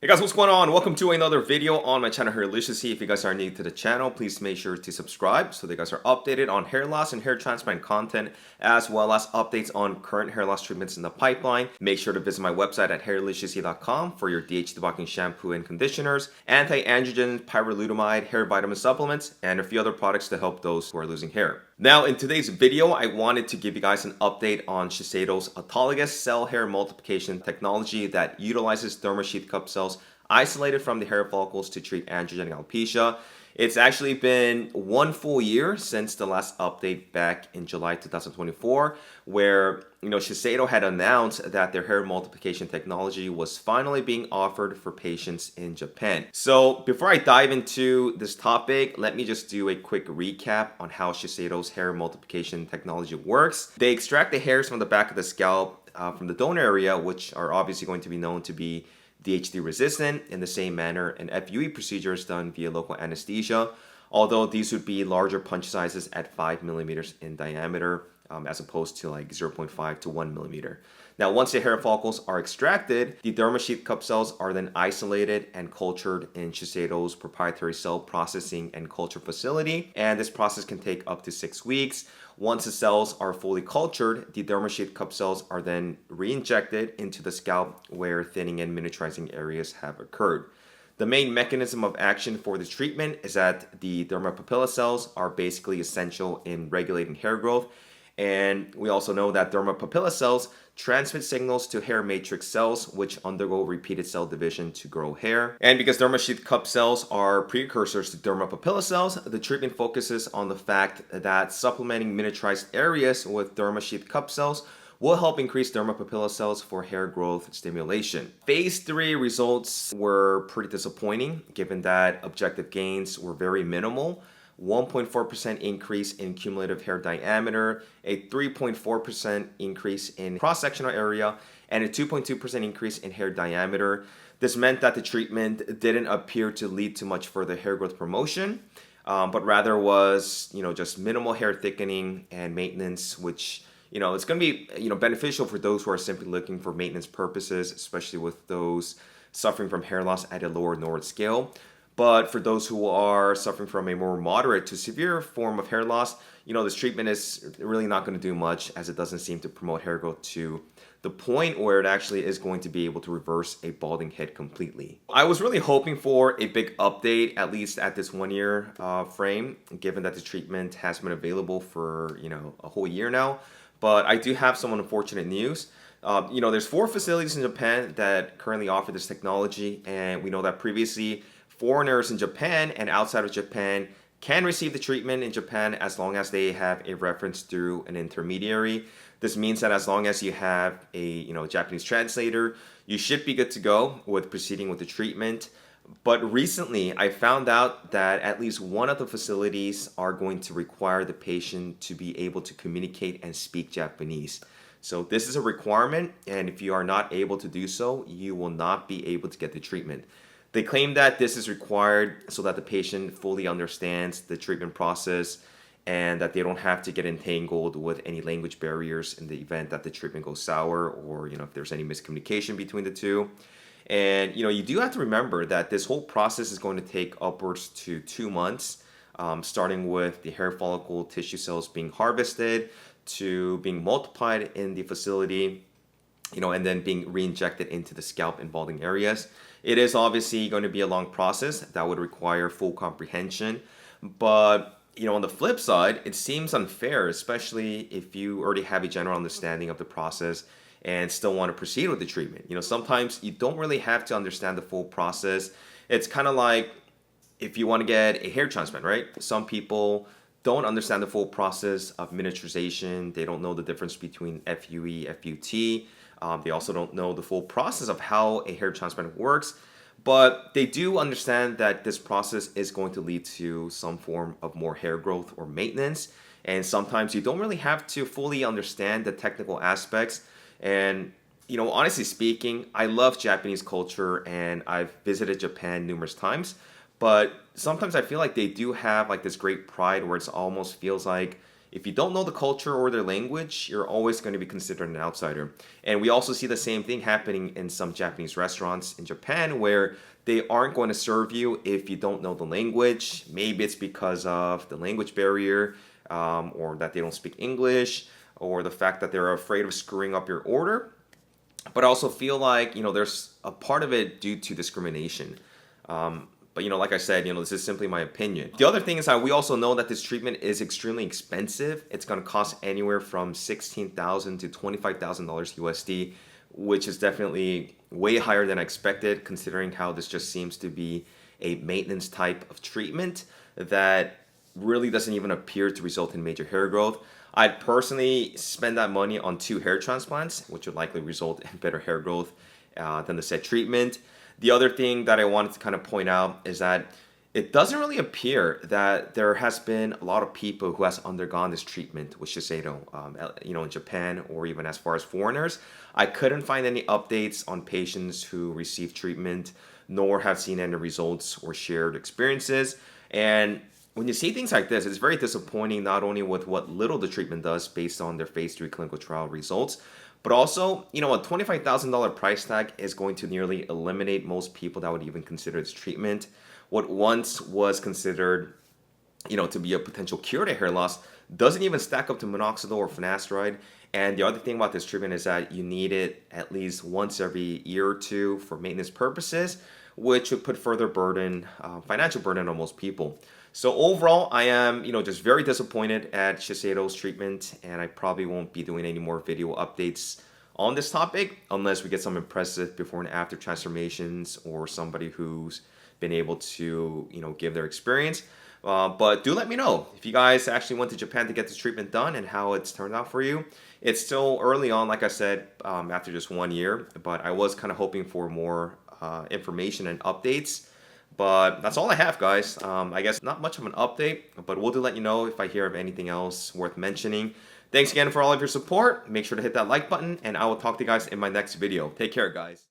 Hey guys, what's going on? Welcome to another video on my channel Hairliciously. If you guys are new to the channel, please make sure to subscribe so that you guys are updated on hair loss and hair transplant content, as well as updates on current hair loss treatments in the pipeline. Make sure to visit my website at hairliciously.com for your DH debulking shampoo and conditioners, anti-androgen, pyrilutamide, hair vitamin supplements, and a few other products to help those who are losing hair. Now, in today's video, I wanted to give you guys an update on Shiseido's autologous cell hair multiplication technology that utilizes derma sheath cup cells isolated from the hair follicles to treat androgenic alopecia. It's actually been 1 full year since the last update back in July 2024, where Shiseido had announced that their hair multiplication technology was finally being offered for patients in Japan. So before I dive into this topic, let me just do a quick recap on how Shiseido's hair multiplication technology works. They extract the hairs from the back of the scalp from the donor area, which are obviously going to be known to be DHT resistant, in the same manner an FUE procedure is done via local anesthesia, although these would be larger punch sizes at 5 millimeters in diameter as opposed to like 0.5 to 1 millimeter. Now, once the hair follicles are extracted, the derma sheath cup cells are then isolated and cultured in Shiseido's proprietary cell processing and culture facility, and this process can take up to 6 weeks. Once the cells are fully cultured, the derma sheath cup cells are then re-injected into the scalp where thinning and miniaturizing areas have occurred. The main mechanism of action for this treatment is that the derma papilla cells are basically essential in regulating hair growth, and we also know that derma papilla cells transmit signals to hair matrix cells, which undergo repeated cell division to grow hair. And because derma sheath cup cells are precursors to derma papilla cells, the treatment focuses on the fact that supplementing miniaturized areas with derma sheath cup cells will help increase derma papilla cells for hair growth stimulation. Phase 3 results were pretty disappointing, given that objective gains were very minimal. 1.4% increase in cumulative hair diameter, a 3.4% increase in cross-sectional area, and a 2.2% increase in hair diameter. This meant that the treatment didn't appear to lead to much further hair growth promotion, but rather was, just minimal hair thickening and maintenance, which, it's going to be, beneficial for those who are simply looking for maintenance purposes, especially with those suffering from hair loss at a lower Norwood scale. But for those who are suffering from a more moderate to severe form of hair loss, this treatment is really not going to do much, as it doesn't seem to promote hair growth to the point where it actually is going to be able to reverse a balding head completely. I was really hoping for a big update, at least at this 1 year frame, given that the treatment has been available for, a whole year now. But I do have some unfortunate news. There's 4 facilities in Japan that currently offer this technology, and we know that previously foreigners in Japan and outside of Japan can receive the treatment in Japan as long as they have a reference through an intermediary. This means that as long as you have a Japanese translator, you should be good to go with proceeding with the treatment. But recently, I found out that at least one of the facilities are going to require the patient to be able to communicate and speak Japanese. So this is a requirement, and if you are not able to do so, you will not be able to get the treatment. They claim that this is required so that the patient fully understands the treatment process and that they don't have to get entangled with any language barriers in the event that the treatment goes sour, or if there's any miscommunication between the two. And you do have to remember that this whole process is going to take upwards to 2 months, starting with the hair follicle tissue cells being harvested to being multiplied in the facility, and then being re-injected into the scalp and balding areas. It is obviously going to be a long process that would require full comprehension. But, on the flip side, it seems unfair, especially if you already have a general understanding of the process and still want to proceed with the treatment. Sometimes you don't really have to understand the full process. It's kind of like if you want to get a hair transplant, right? Some people don't understand the full process of miniaturization. They don't know the difference between FUE, FUT. They also don't know the full process of how a hair transplant works, but they do understand that this process is going to lead to some form of more hair growth or maintenance. And sometimes you don't really have to fully understand the technical aspects. And, honestly speaking, I love Japanese culture and I've visited Japan numerous times, but sometimes I feel like they do have like this great pride where it almost feels like if you don't know the culture or their language, you're always going to be considered an outsider. And we also see the same thing happening in some Japanese restaurants in Japan where they aren't going to serve you if you don't know the language. Maybe it's because of the language barrier, or that they don't speak English, or the fact that they're afraid of screwing up your order. But I also feel like, there's a part of it due to discrimination. But like I said, this is simply my opinion. The other thing is that we also know that this treatment is extremely expensive. It's going to cost anywhere from $16,000 to $25,000 USD, which is definitely way higher than I expected, considering how this just seems to be a maintenance type of treatment that really doesn't even appear to result in major hair growth. I'd personally spend that money on 2 hair transplants, which would likely result in better hair growth than the said treatment. The other thing that I wanted to kind of point out is that it doesn't really appear that there has been a lot of people who has undergone this treatment with Shiseido, in Japan or even as far as foreigners. I couldn't find any updates on patients who received treatment, nor have seen any results or shared experiences. And when you see things like this, it's very disappointing, not only with what little the treatment does based on their phase 3 clinical trial results, but also, a $25,000 price tag is going to nearly eliminate most people that would even consider this treatment. What once was considered, to be a potential cure to hair loss doesn't even stack up to minoxidil or finasteride. And the other thing about this treatment is that you need it at least once every year or two for maintenance purposes, which would put further burden, financial burden on most people. So overall, I am, just very disappointed at Shiseido's treatment, and I probably won't be doing any more video updates on this topic unless we get some impressive before and after transformations or somebody who's been able to, give their experience. But do let me know if you guys actually went to Japan to get this treatment done and how it's turned out for you. It's still early on, like I said, after just 1 year, but I was kind of hoping for more information and updates. But that's all I have, guys. I guess not much of an update, but we'll let you know if I hear of anything else worth mentioning. Thanks again for all of your support. Make sure to hit that like button, and I will talk to you guys in my next video. Take care, guys.